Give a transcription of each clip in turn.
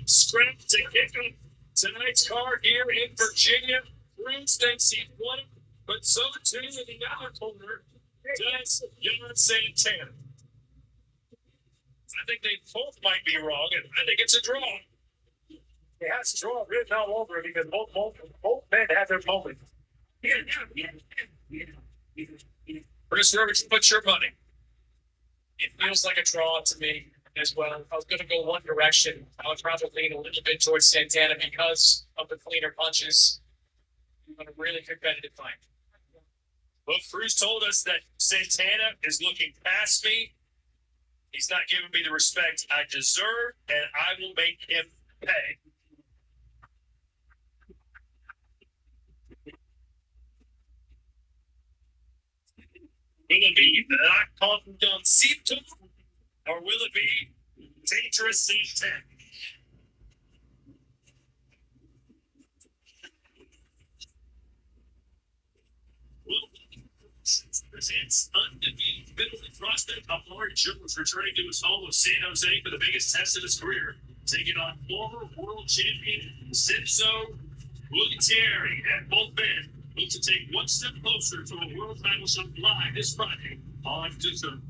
Scrap to kick him. Tonight's card here in Virginia. Cruz thinks he won it, but so too in the other corner does John Santana. I think they both might be wrong, and I think it's a draw. It has draw written all over it because both men have their moment. Bruce, where would you put your money? It feels like a draw to me as well. If I was going to go one direction, I would probably lean a little bit towards Santana because of the cleaner punches. But a really competitive fight. Well, Cruz told us that Santana is looking past me. He's not giving me the respect I deserve, and I will make him pay. Will it be La Condoncito, or will it be Dangerous Santana? Presents undefeated middleweight prospect Amari Jones returning to his home of San Jose for the biggest test of his career, taking on former world champion Senzo Gutierrez. And both men look to take one step closer to a world title shot live this Friday on DAZN.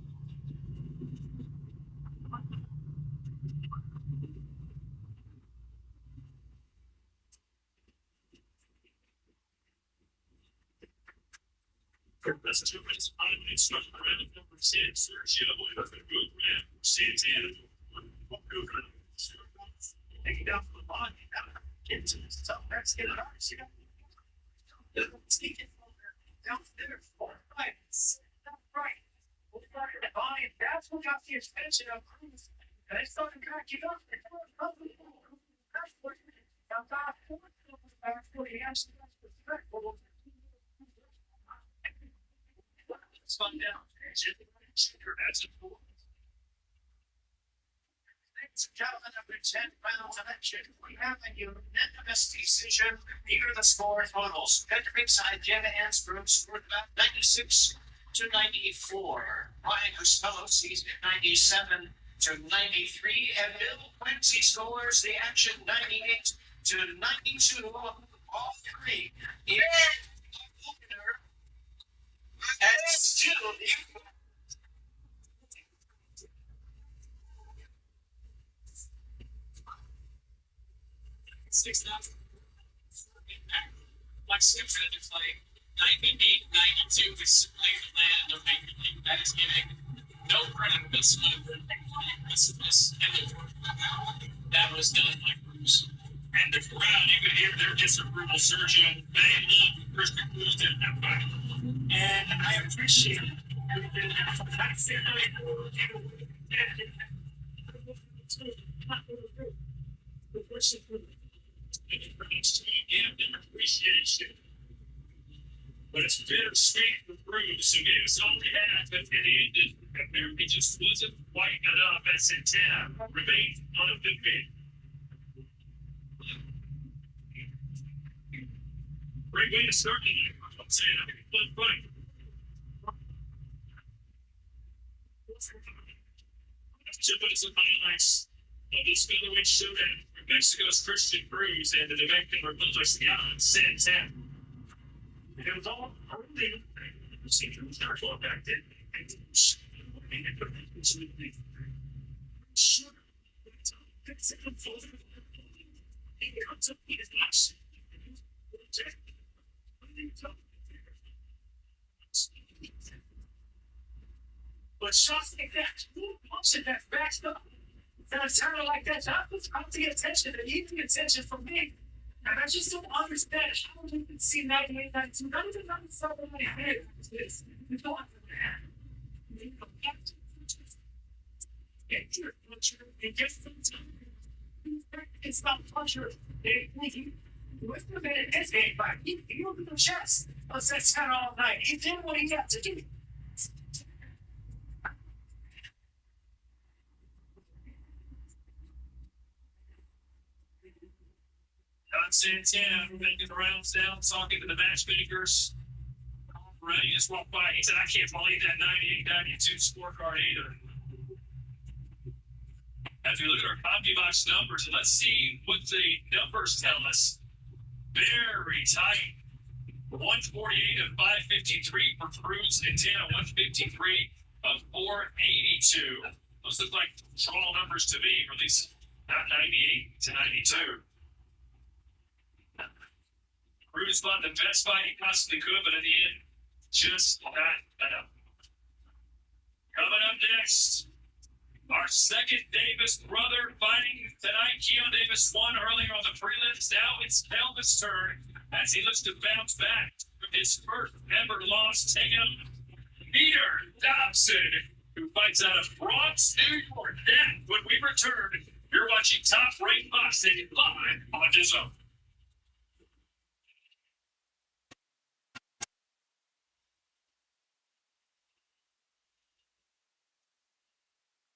This is your race pilot instructor around number 10, Sergio Gutierrez, Santana. Take it down from the bottom. You gotta get to this tough. Let's get it on. You gotta take it from there. Down there. Right. Right. That's what got the attention of Cruz. And they started cracking up. That's what he actually got respect. Let's find out. That's important. Ladies and gentlemen, after 10 rounds of action, we have a unanimous decision. Here are the score totals. Patrick side, Jenna Hansbrook scored about 96 to 94. Ryan Costello sees it 97 to 93. And Bill Quincy scores the action 98 to 92. All three. Yeah. And still, 6,000. Like Simpson, it's like 98, 92 is simply the land of Major League Thanksgiving. No credit whatsoever for the aggressiveness and the work that was done by Cruz. And the crowd, you could hear their disapproval, Sergio. They love Christian Cruz in that fight. And I appreciate everything that I said. The question for appreciation. But it's bittersweet for Bruce, who gave us all we had, but it apparently just wasn't quite enough as Santana remained undefeated. Great way to start the night. I'm saying I think it's fun fight. To put some highlights of this featherweight showdown. Mexico's Christian Cruz and the Dominican Republic's John Santana. It was all early. Sure. Back then. But shots like that, punching that backed up. And a turner like that, that was out to get attention, and even attention from me. And I just don't understand how we can see 98, 92. None of the 97 this. We don't understand. We go back to get your puncher and get some time. It's not puncher. With the minute, it's game back. He opened the chest. Let's that's kind all night. He did what he had to do. Don Santana making the rounds down, talking to the matchmakers. Ready just walked by. He said, I can't believe that 98-92 scorecard either. As we look at our CompuBox numbers, and let's see what the numbers tell us. Very tight. 148 of 553 for Cruz and Tana, 153 of 482. Those look like draw numbers to me, or at least not 98 to 92. Cruz fought the best fight he possibly could, but in the end, just not enough. Coming up next, our second Davis brother fighting tonight. Keon Davis won earlier on the prelims. Now it's Kelvin's turn as he looks to bounce back from his first ever loss, taking on Peter Dobson, who fights out of Bronx, New York. Then, when we return, you're watching Top Rank Boxing live on DAZN.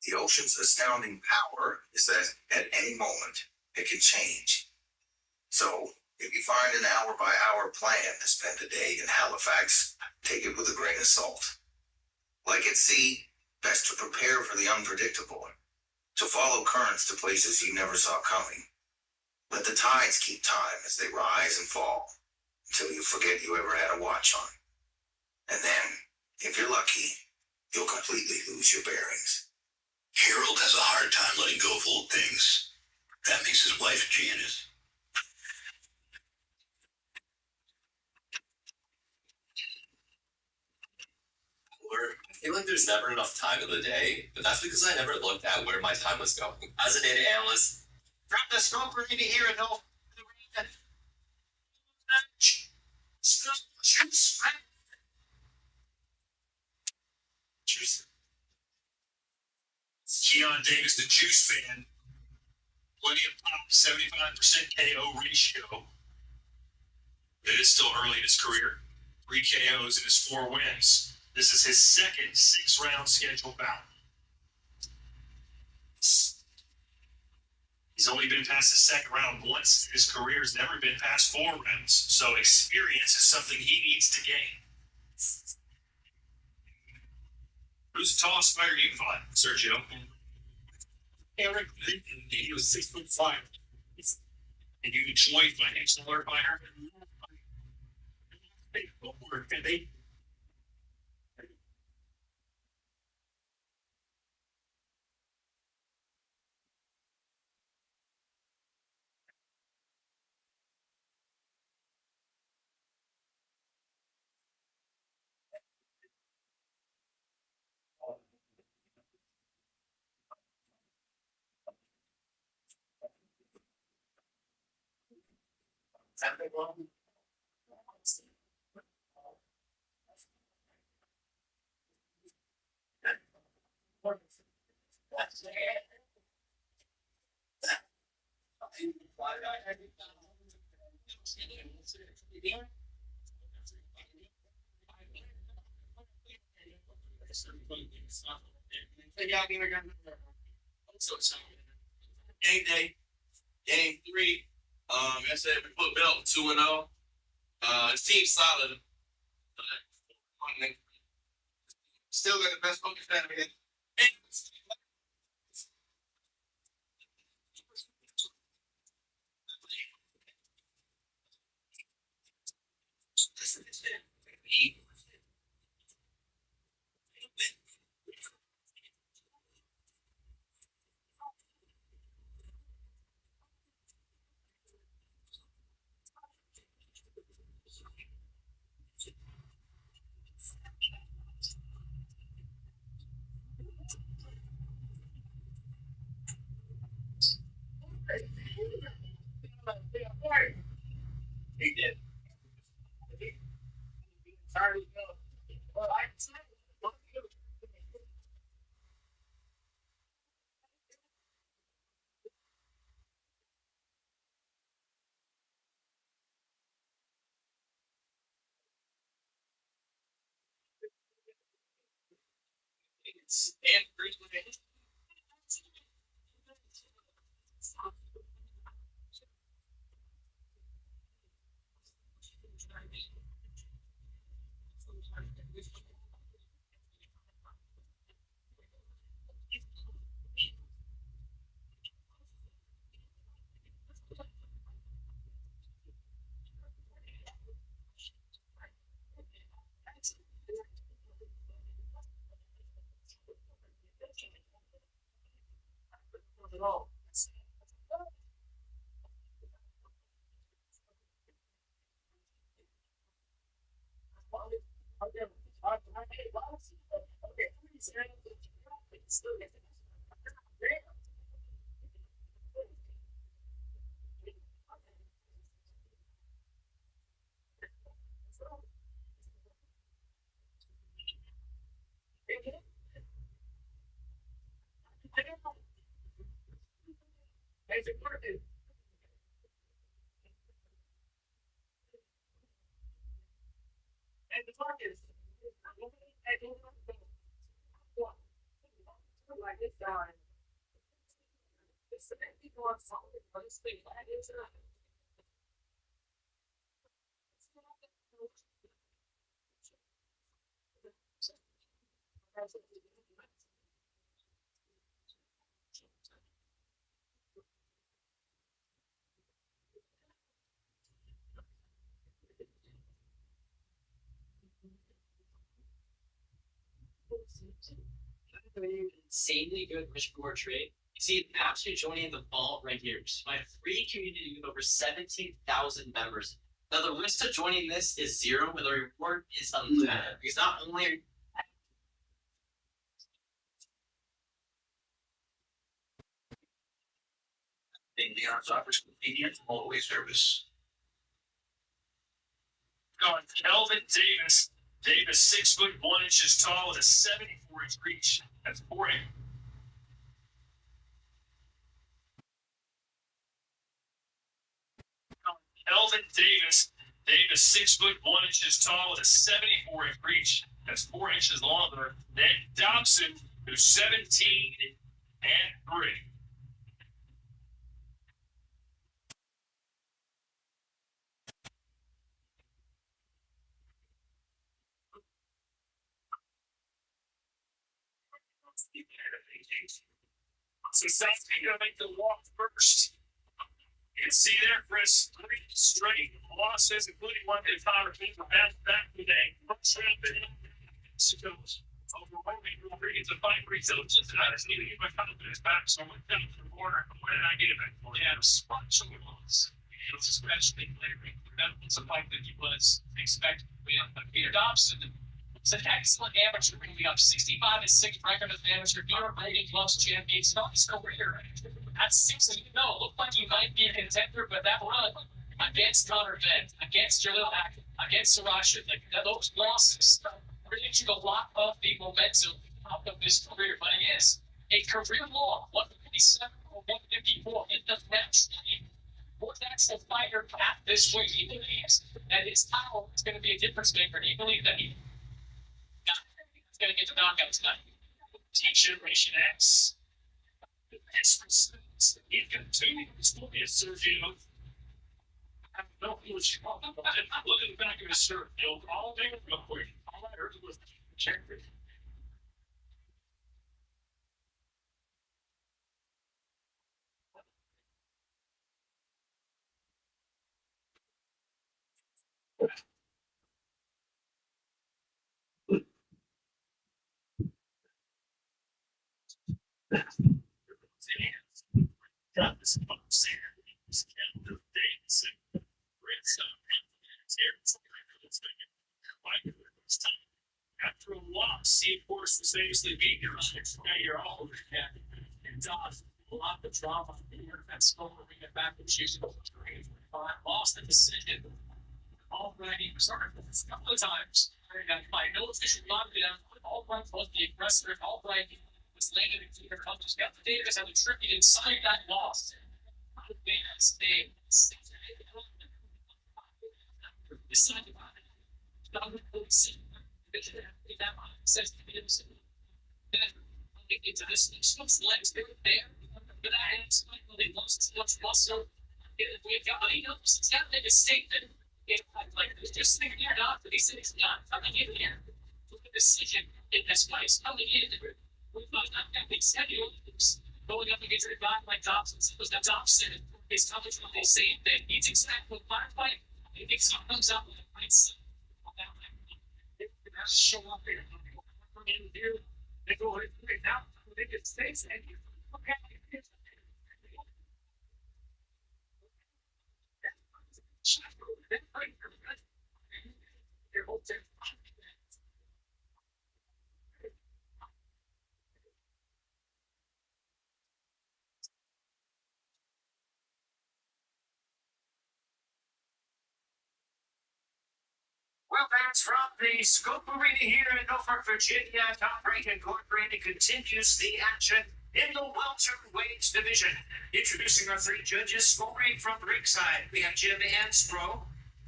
The ocean's astounding power is that at any moment, it can change. So, if you find an hour-by-hour plan to spend a day in Halifax, take it with a grain of salt. Like at sea, best to prepare for the unpredictable, to follow currents to places you never saw coming. Let the tides keep time as they rise and fall, until you forget you ever had a watch on. And then, if you're lucky, you'll completely lose your bearings. Harold has a hard time letting go of old things. That makes his wife Janice. I feel like there's never enough time in the day, but that's because I never looked at where my time was going. As a data analyst, From the smoker into here and no. Keon Davis, the juice fan. Plenty of pop, 75% KO ratio. It is still early in his career. 3 KOs in his 4 wins. This is his second 6-round scheduled bout. He's only been past the second round once. His career has never been past 4 rounds. So experience is something he needs to gain. Who's the tallest fighter you fought, Sergio? Eric, he was 6'5". And you enjoyed fighting similar fighter? They Game day, game 3. I said we put belt 2-0. Team solid. Still got the best focus fan in it. He did. Oh. Insanely good push board trade. You see, after joining the vault right here, which is my free community with over 17,000 members. Now, the risk to joining this is zero, but the reward is unlimited. Because not only Leon's offers convenient hallway service. Going Kelvin Davis. Davis 6'1" tall with a 74-inch reach. That's 4 inch. Kelvin Davis. Davis 6'1" tall with a 74-inch reach. That's 4 inches longer than Dobson, who's 17 and 3. So South's gonna make the walk first. You can see there, Chris, 3 straight losses, including one that Tyler Finger back today. First round, Mexico's overwhelming Rodriguez a 5-3. So it's just I just need to get my confidence back. So I went down to the corner. Where did I get it back? Yeah, spot some loss. It was especially later. That was a fight that he was expecting. Peter Dobson. It's an excellent amateur, bringing up 65-6 record as an amateur. New York Golden Gloves champion. Not his career. At 6-0, looked like he might be a contender, but that run against Connor Venn, against Jalil Hack, against Sarasha, like those losses predict a lot of the momentum of his career. But he is a career long 157 or 154 in the match. That's the fighter at this weight. He believes that his power is going to be a difference maker. He believes that he's going to get the knockout tonight. T-Generation X. He continues to be a Sergio. I don't know what you call it. Look at the back of his shirt. He'll all day real quick. All I heard was check it. Got this box here. This count of days and redstone. After a loss, he of course was famously beat your you're all over the cat. And Dodge a lot of drama here. That's going to bring it back to choosing lost the decision. Already started this a couple of times. By no official knockdown, Albright was the aggressor. Albright was landed in clear punches. Got the Davis had a tricky inside that loss. Decided about it. Into this legs there, but I had slightly lost much muscle. We got, but he knows he's got to make a statement. Like, just think you're not, but he said he's not coming in here. Look at the decision in this place coming in. We thought that he said he was going up against a guy like Dobson. It was the Dobson. He's coming from the same thing. He's exactly what fight. He thinks he comes out with a fight. Show up here. They go now. They get states and you okay. Well, fans from the Scope Arena here in Norfolk, Virginia, Top Rank Incorporated continues the action in the welterweight division. Introducing our three judges, scoring from ringside, we have Jim Anspro,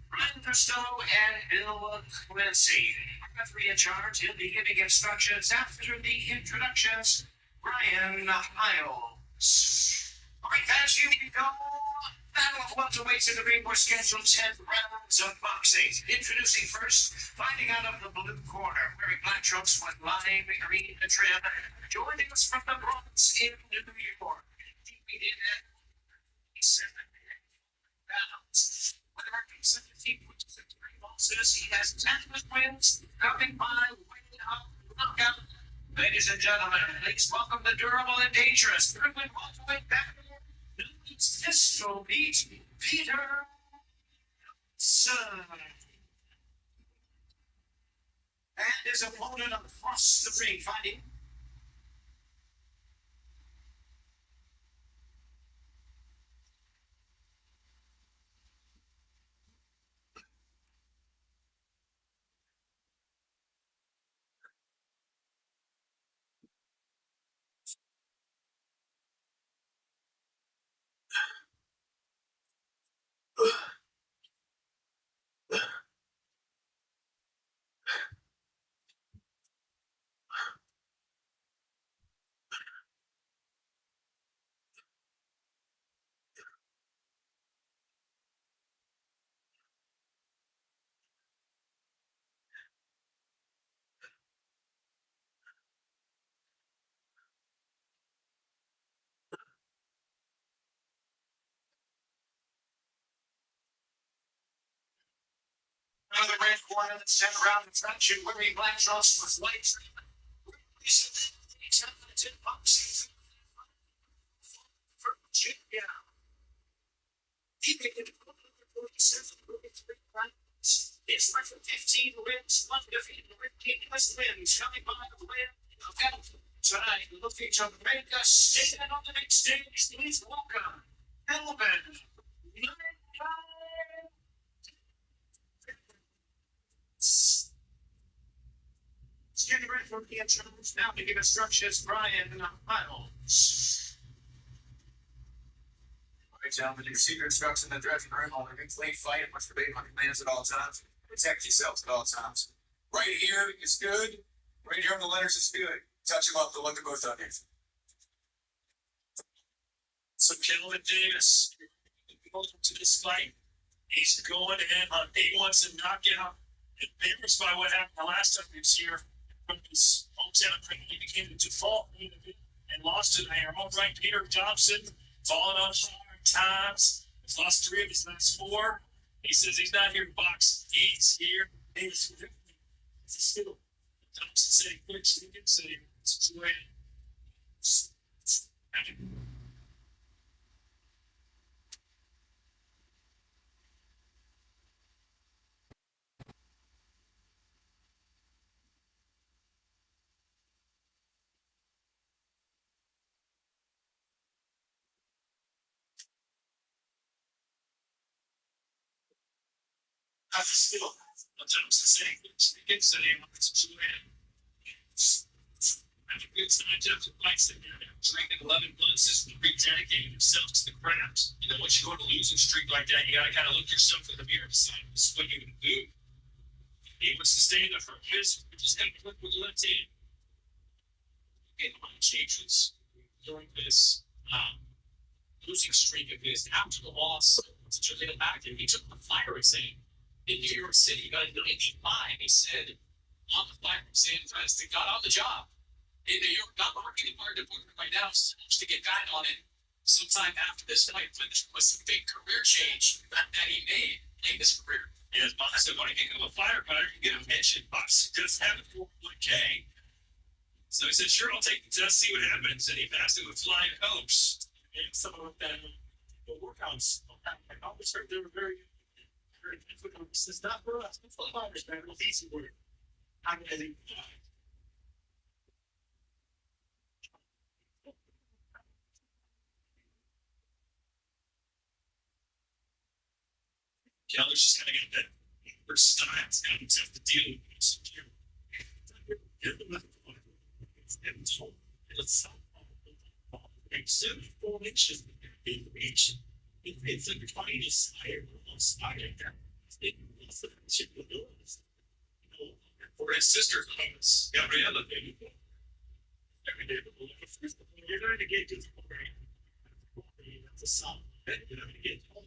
Ryan Costello, and Bill Clancy. Our referee in charge, he'll be giving instructions after the introductions. Brian Hiles. All right, fans, here we go. Battle of welterweights in the ring were scheduled 10 rounds of boxing. Introducing first, fighting out of the blue corner, wearing black trunks with lime green trim, joining us from the Bronx in New York. He did that 7 rounds. With a record 17 wins and 3 losses, he has 10 wins, coming by way of knockout. Ladies and gentlemen, please welcome the durable and dangerous Brooklyn welterweight battle. Pistol beat Peter Son. And his opponent across the ring fighting. Another red corner that sent around the trench and wearing black trunks with white trim. Talented boxing for Virginia. He picked it up number 47 with 3 rounds. His record 15 wins, 1 defeat, 15 wins, coming by the win of Elton. Tonight, looking to make a statement on the big stage, please welcome Elvin. Getting ready for the introduction now to give instructions, Brian Hiles. All right, gentlemen, your secret instruction in the dressing room on a clean fight and must obey my commands at all times. Protect yourselves at all times. Right here is good. Right here on the letters is good. Touch them up to look at both of you. So, Kelvin Davis, welcome to this fight. He's going in on he wants to knock out. Embarrassed by what happened the last time he was here from his hometown, he became the default and lost to their own right Peter Johnson, falling on hard times. He's lost 3 of his last 4. He says he's not here to box. He's here. He's still. Thompson said he quit speaking, said he wants to win. Still, Thompson said he quit speaking, said he wants to win. Having good time to fights that training 11 months is rededicating himself to the craft. You know, once you go on a losing streak like that, you got to kind of look yourself in the mirror and decide this is what you can do. He wants to stay in the front. His just got to click with the left hand. And mind changes during this losing streak of his after the loss to Julian back, and he took the fire exam in New York City. He got a 95. He said on the fire exam test, he got on the job. In New York, not working in the fire department right now, supposed to get back on it sometime after this fight. But this was a big career change that he made in his career. Yes, but I said, when I get a firefighter, you get a pension. Box just have a 401k. So he said, sure, I'll take the test, see what happens. And he passed it with flying colors. And some of them, the workouts, I always heard they were very very difficult. This is not for us. It's for fighters, man. It's easy work. I'm getting. Keller's just gonna get that first time. It's gonna have to deal with this. It's 74 inches in reach. It's like the finest higher side. For his sister's house, Gabriella, every day. You're going to get to the point. That's a song. You're going to get home.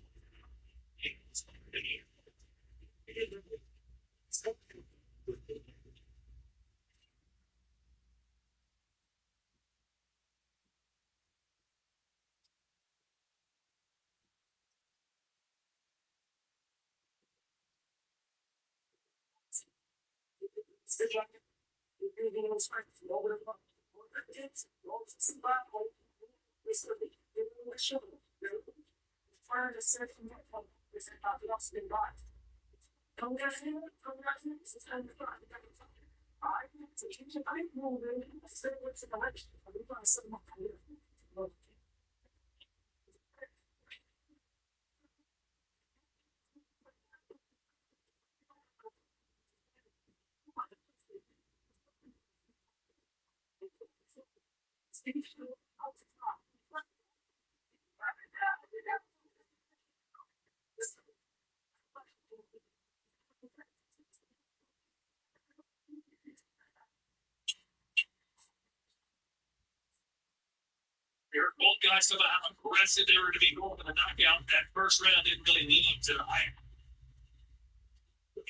Both guys about how aggressive they were to be going for the knockout. That first round didn't really lead them to the high.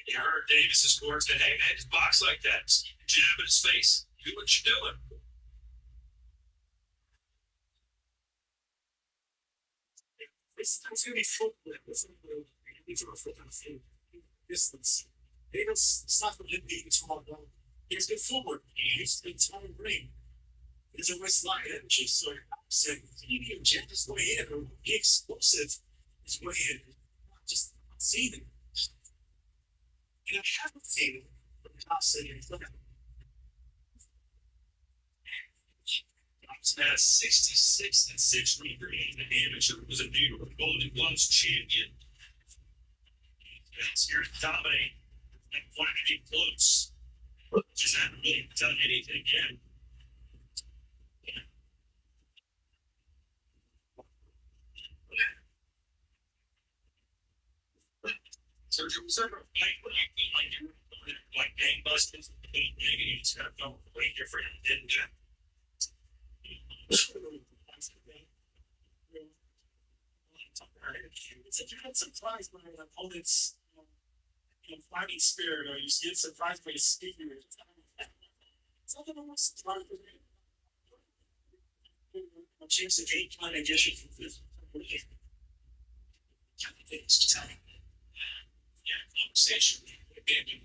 You heard Davis's score said, "Hey man, just box like that. Just jab in his face. Do what you're doing." It's going to be footwork. It's going to be distance. It's not going to be too long. It's good footwork. It's good time ring. It's a waste a lot of energy. So you can jab his way in or be explosive his way in. Just see them. And I have a feeling from the outside in front of him. At 66 and 6 meter, the amateur was a New York Golden Gloves champion. It's here to dominate and wanted to get close. Just hadn't really done anything yet. Sergio, was there a fight where you feel like you're like gangbusters? You just got to go way different, didn't you? It's like you get surprised by an opponent's fighting spirit, or you get surprised by his speaker. It's not the most surprising. Change the game plan and get you from this. It's just having conversation again.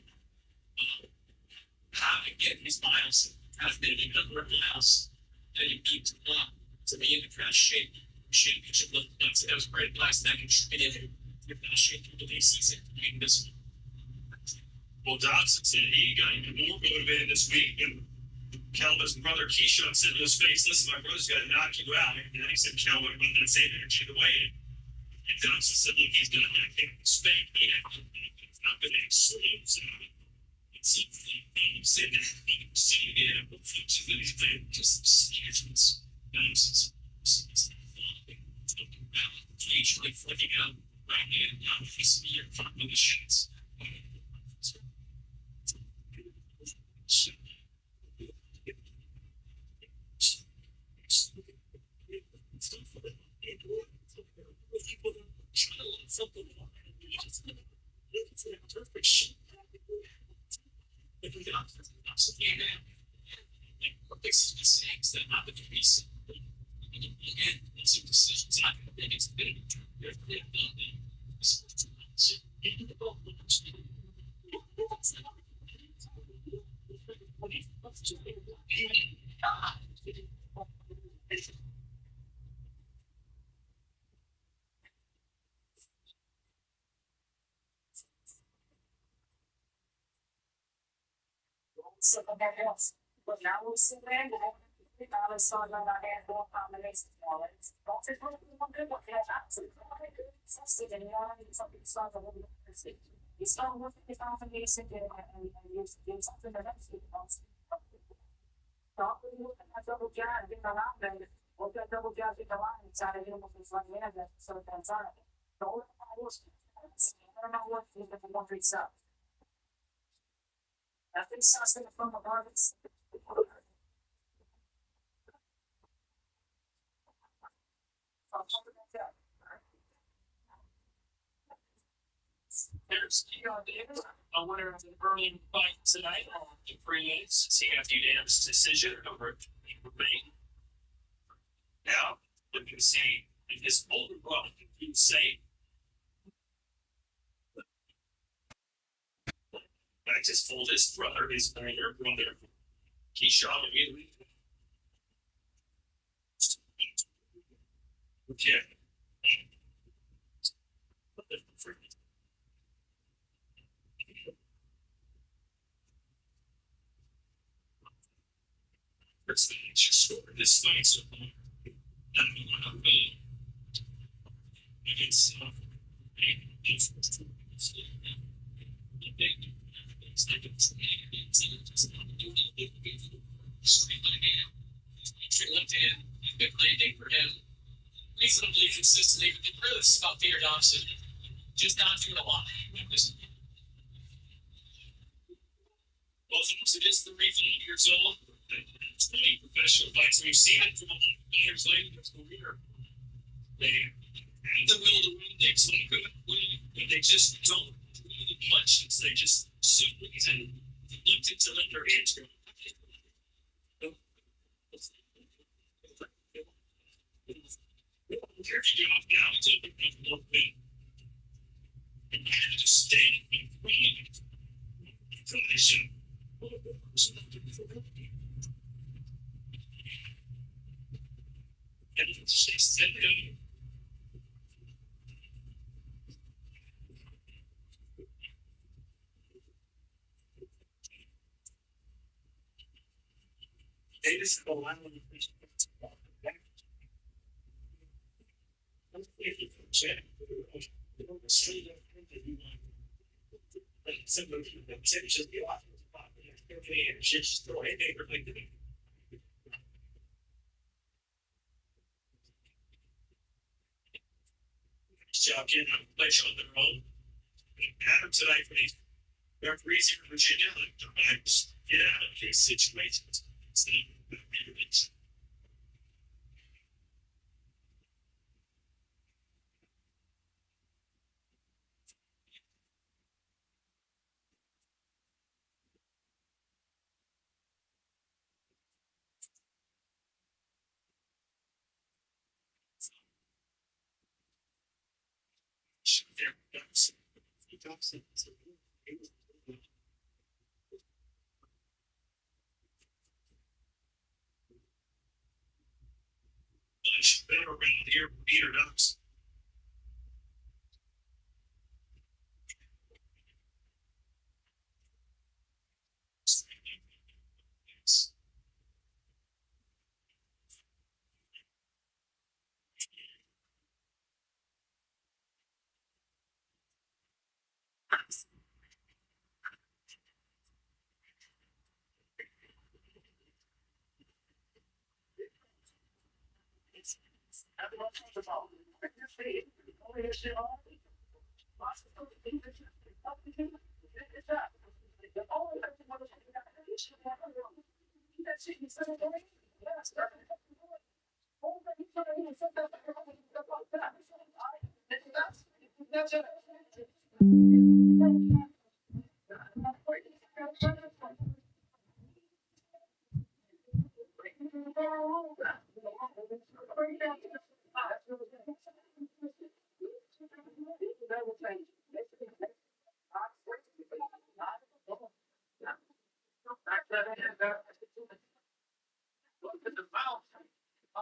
How to get his miles, how to get a number of miles that you need to be in the crash shape. Shape you should look at. That was great last night. You're not shaking the season. This well, Dodson said he got even more motivated this week. And Calvin's brother Keyshawn said to his face, "Listen, my brother's got to knock you out." And then he said, "Calvin, I'm going to say that energy away." And Dodson said, "Look, he's going to kick the spank. It's not going to extreme." So it's something he said that he can see it in a feature that he's been just schedules. Occasionally flicking out right hand down the face of the ear front of the sheets. Decisions I think it's been So but now we'll see where the balance on our hand or combination knowledge. Don't say what we want to do, but we have absolutely something and something solve a little bit. You start with the combination and use something that actually wants. Stop with a double jab in the line and what that double jab in the line inside of him is like that so that's all right. The only thing I don't know what is the one reach up. I think something from the garbage. There's a winner of the early fight tonight on the prelims. CF unanimous decision over Maine. Now, looking to see if his older brother can do the same. Back to his oldest brother, his older brother, Keyshawn immediately. Okay. First thing is just score this fight so far. Against left hand, good landing for him. Reasonably consistently, but the really about Peter Dobson. Just not doing a lot. Both of us against 35 years old. 20 professional fights. We've seen it from 11 fighters later in his career. They have the will to win. They play good, but they just don't do the punches. They just super easy. Looked into let their hands go. Careful job now. It's open up a little bit. And you have to just stay and breathe. Condition. And just sit down. They just go on with the job getting a place on their own. Adam tonight for these referees here in Virginia, like the backs get out of these situations. Much better around here, Peter Ducks.